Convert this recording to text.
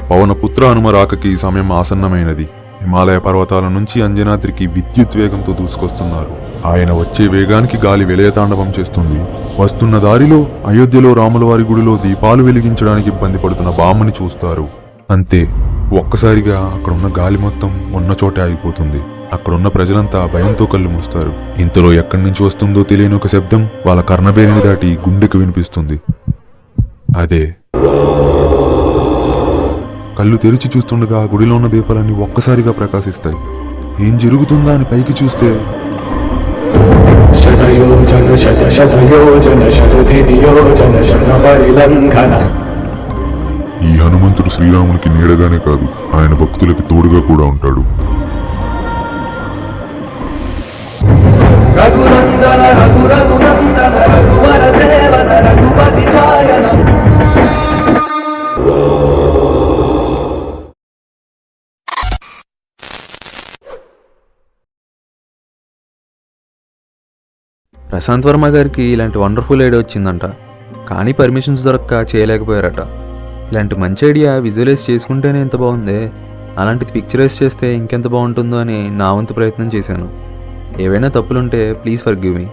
పవనపుత్ర హనుమ రాకకి సమయం ఆసన్నమైనది. హిమాలయ పర్వతాల నుంచి అంజనాద్రికి విద్యుత్ వేగంతో దూసుకొస్తున్నారు. ఆయన వచ్చే వేగానికి గాలి విలయతాండవం చేస్తుంది. వస్తున్న దారిలో అయోధ్యలో రాములవారి గుడిలో దీపాలు వెలిగించడానికి ఇబ్బంది పడుతున్న బామ్మని చూస్తారు. అంతే, ఒక్కసారిగా అక్కడున్న గాలి మొత్తం ఉన్న చోటే ఆగిపోతుంది. అక్కడున్న ప్రజలంతా భయంతో కళ్ళు మూస్తారు. ఇంతలో ఎక్కడి నుంచి వస్తుందో తెలియని ఒక శబ్దం వాళ్ళ కర్ణబేరిని దాటి గుండెకు వినిపిస్తుంది. అదే. కళ్ళు తెరిచి చూస్తుండగా గుడిలో ఉన్న దీపాలన్నీ ఒక్కసారిగా ప్రకాశిస్తాయి. ఏం జరుగుతుందా అని పైకి చూస్తే ఈ హనుమంతుడు శ్రీరామునికి నీడగానే కాదు, ఆయన భక్తులకి తోడుగా కూడా ఉంటాడు. ప్రశాంత్ వర్మ గారికి ఇలాంటి వండర్ఫుల్ ఐడియా వచ్చిందంట, కానీ పర్మిషన్స్ దొరక్క చేయలేకపోయారట. ఇలాంటి మంచి ఐడియా విజువలైజ్ చేసుకుంటేనే ఎంత బాగుంది, అలాంటిది పిక్చరైజ్ చేస్తే ఇంకెంత బాగుంటుందో అని నా వంతు ప్రయత్నం చేశాను. ఏవైనా తప్పులుంటే ప్లీజ్ ఫర్గివ్ మీ.